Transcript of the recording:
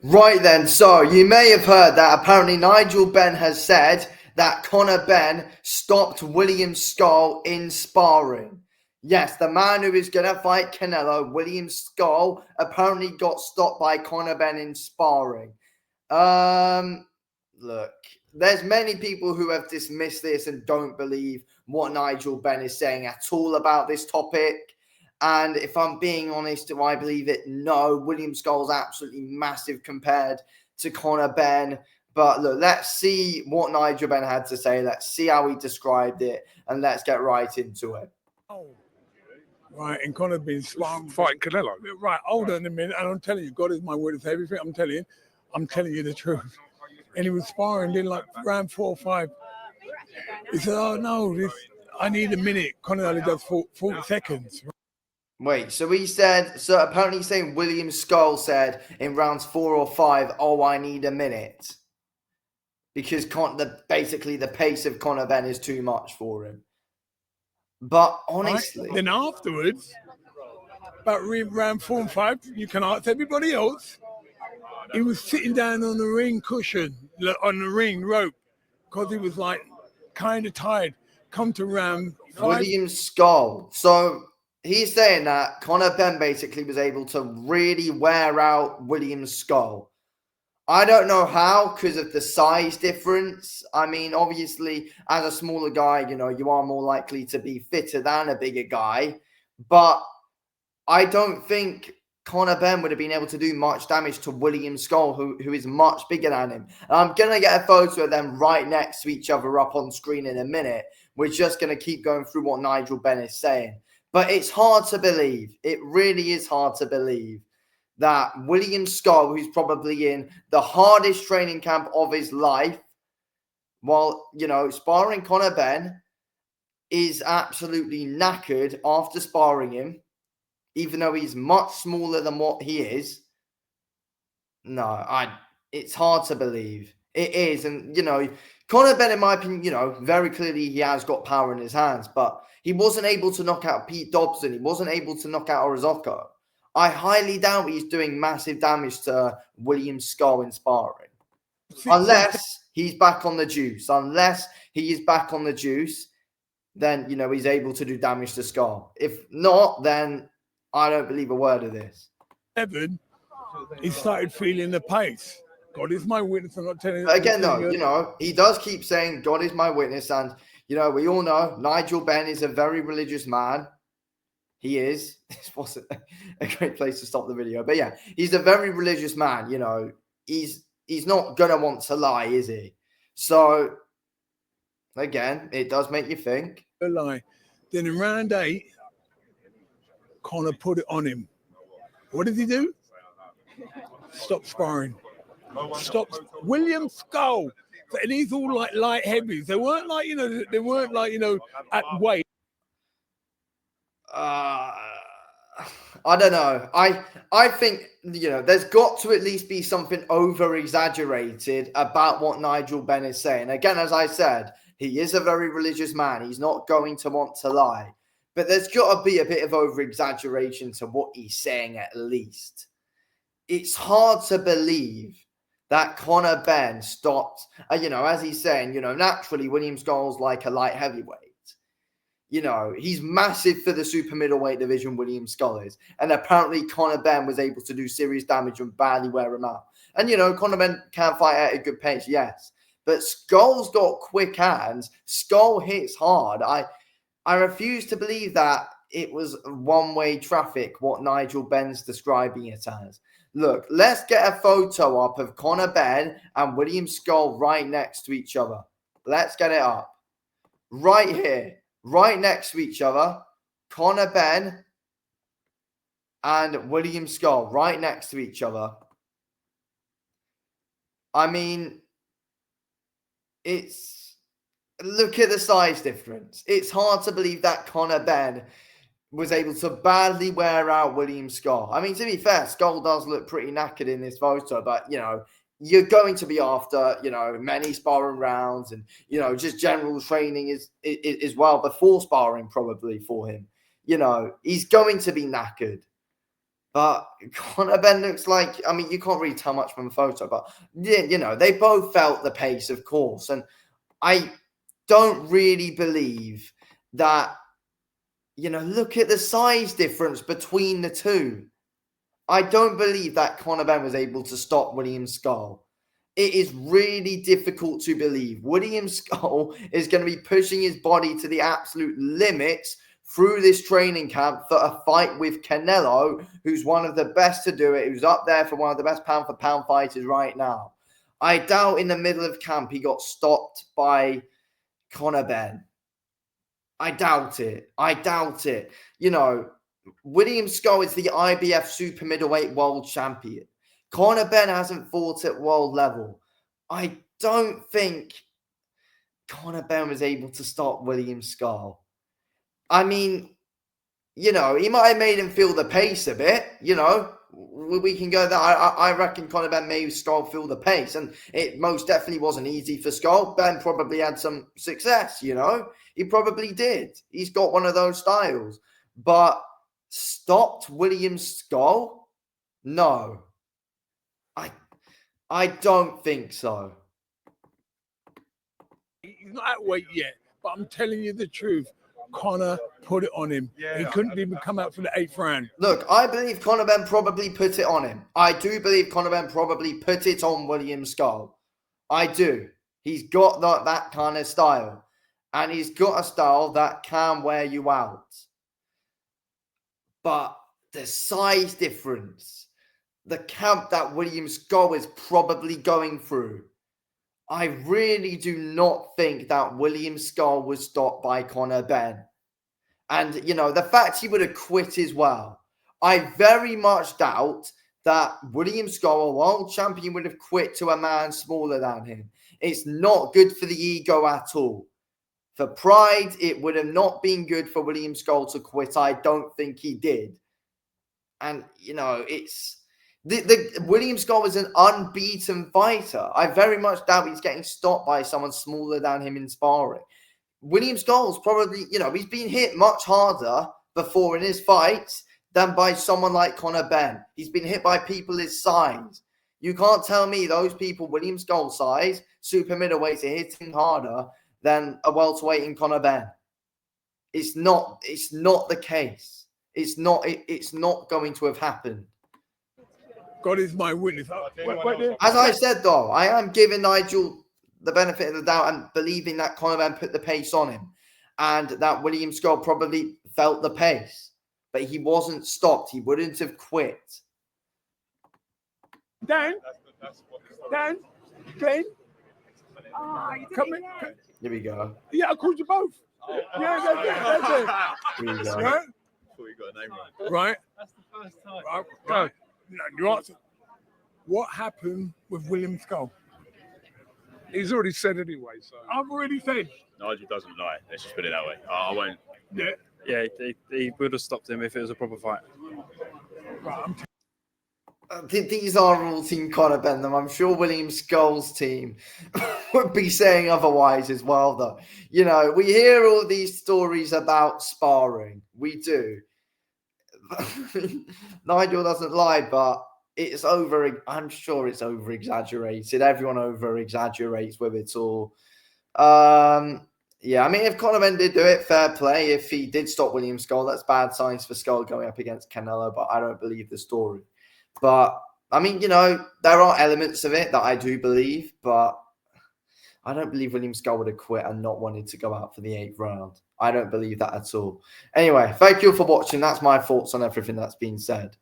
Right then, so you may have heard that apparently Nigel Benn has said that Conor Benn stopped William Scull in sparring. Yes, the man who is going to fight Canelo, William Scull, apparently got stopped by Conor Benn in sparring. Look, there's many people who have dismissed this and don't believe what Nigel Benn is saying at all about this topic. And if I'm being honest, do I believe it? No. William Scull's absolutely massive compared to Conor Benn. But look, let's see what Nigel Benn had to say. Let's see how he described it, and let's get right into it. Right, and Conor been fighting Canelo. Right, hold on a minute, and I'm telling you, God is my witness. Everything I'm telling you the truth. And he was sparring, then like round 4 or 5. He said, "Oh no, I need a minute." Conor only does 40 seconds. Wait, so he said, so apparently saying William Scull said in rounds 4 or 5, "Oh, I need a minute," because basically the pace of Conor Benn is too much for him. But honestly, right? Then afterwards, about round 4 and 5, you can ask everybody else. He was sitting down on the ring cushion, on the ring rope, because he was like kind of tired. Come to round 5. William Scull. So he's saying that Conor Benn basically was able to really wear out William Scull. I don't know how, because of the size difference. I mean, obviously, as a smaller guy, you are more likely to be fitter than a bigger guy. But I don't think Conor Benn would have been able to do much damage to William Scull, who is much bigger than him. And I'm going to get a photo of them right next to each other up on screen in a minute. We're just going to keep going through what Nigel Benn is saying. But it's hard to believe. It really is hard to believe that William Scull, who's probably in the hardest training camp of his life, while, sparring Conor Benn, is absolutely knackered after sparring him, even though he's much smaller than what he is. No, it's hard to believe. It is. And, Conor Benn, in my opinion, very clearly he has got power in his hands, but he wasn't able to knock out Pete Dobson. He wasn't able to knock out Orozco. I highly doubt he's doing massive damage to William Scull in sparring. Unless he's back on the juice. Unless he is back on the juice, then, he's able to do damage to Scull. If not, then I don't believe a word of this. 7, he started feeling the pace. God is my witness. I'm not telling you. But again, though, he does keep saying, "God is my witness." And, we all know Nigel Benn is a very religious man. He is. This wasn't a great place to stop the video. But yeah, he's a very religious man. He's not going to want to lie, is he? So, again, it does make you think. A lie. Then in round 8, Conor put it on him. What did he do? Stop sparring. Stop. William Scull. And these all like light heavies. They weren't like, at weight. I don't know. I think, there's got to at least be something over-exaggerated about what Nigel Benn is saying. Again, as I said, he is a very religious man. He's not going to want to lie. But there's got to be a bit of over-exaggeration to what he's saying at least. It's hard to believe that Conor Benn stopped, as he's saying, naturally William Scull's like a light heavyweight. He's massive for the super middleweight division, William Scull is. And apparently Conor Benn was able to do serious damage and badly wear him out. And, Conor Benn can fight at a good pace, yes. But Scull's got quick hands. Scull hits hard. I refuse to believe that it was one-way traffic, what Nigel Benn's describing it as. Look, let's get a photo up of Conor Benn and William Scull right next to each other. Let's get it up. Right here. Right next to each other, Conor Benn and William Scull, right next to each other. I mean, look at the size difference. It's hard to believe that Conor Benn was able to badly wear out William Scull. I mean, to be fair, Scull does look pretty knackered in this photo, but, you're going to be after, many sparring rounds and, just general training is well before sparring probably for him. He's going to be knackered. But Conor Benn looks like, I mean, you can't really tell much from a photo, but they both felt the pace, of course. And I don't really believe that, look at the size difference between the two. I don't believe that Conor Benn was able to stop William Scull. It is really difficult to believe. William Scull is going to be pushing his body to the absolute limits through this training camp for a fight with Canelo, who's one of the best to do it, who's up there for one of the best pound-for-pound fighters right now. I doubt in the middle of camp he got stopped by Conor Benn. I doubt it. William Scull is the IBF super middleweight world champion. Conor Benn hasn't fought at world level. I don't think Conor Benn was able to stop William Scull. I mean, he might have made him feel the pace a bit, We can go there. I reckon Conor Benn made Scull feel the pace, and it most definitely wasn't easy for Scull. Benn probably had some success, He probably did. He's got one of those styles. But stopped William Scull? No. I don't think so. He's not at weight yet, but I'm telling you the truth. Conor put it on him. He couldn't even come out for the 8th round. Look, I believe Conor Benn probably put it on him. I do believe Conor Benn probably put it on William Scull. I do. He's got that kind of style. And he's got a style that can wear you out. But the size difference, the camp that William Scull is probably going through, I really do not think that William Scull was stopped by Conor Benn. And, the fact he would have quit as well. I very much doubt that William Scull, a world champion, would have quit to a man smaller than him. It's not good for the ego at all. For pride, it would have not been good for William Scull to quit. I don't think he did. And, it's... William Scull is an unbeaten fighter. I very much doubt he's getting stopped by someone smaller than him in sparring. William Scull's probably, he's been hit much harder before in his fights than by someone like Conor Benn. He's been hit by people his size. You can't tell me those people, William Scull size, super middleweights, are hitting harder than a welterweight in Conor Benn. It's not the case. It's not going to have happened. God is my witness. As I said, though, I am giving Nigel the benefit of the doubt and believing that Conor Benn put the pace on him and that William Scull probably felt the pace, but he wasn't stopped. He wouldn't have quit. Dan, Glenn, come in. Here we go. Yeah, I called you both. Yeah, that's it. Here we go. Right? Before you got a name right. Right. That's the first time. Right. Go. No, you answer. What happened with William Scull? He's already said anyway, so. I've already said. Nigel doesn't lie. Let's just put it that way. I won't. Yeah. Yeah, he would have stopped him if it was a proper fight. Right, These are all Team Conor Benn. I'm sure William Scull's team would be saying otherwise as well, though. We hear all these stories about sparring. We do. Nigel doesn't lie, but it's I'm sure it's over exaggerated. Everyone over exaggerates with it all. Yeah, I mean, if Conor Benn did do it, fair play. If he did stop William Scull, that's bad signs for Scull going up against Canelo, but I don't believe the story. But I mean, there are elements of it that I do believe, but I don't believe William Scull would have quit and not wanted to go out for the 8th round. I don't believe that at all. Anyway, thank you for watching. That's my thoughts on everything that's been said.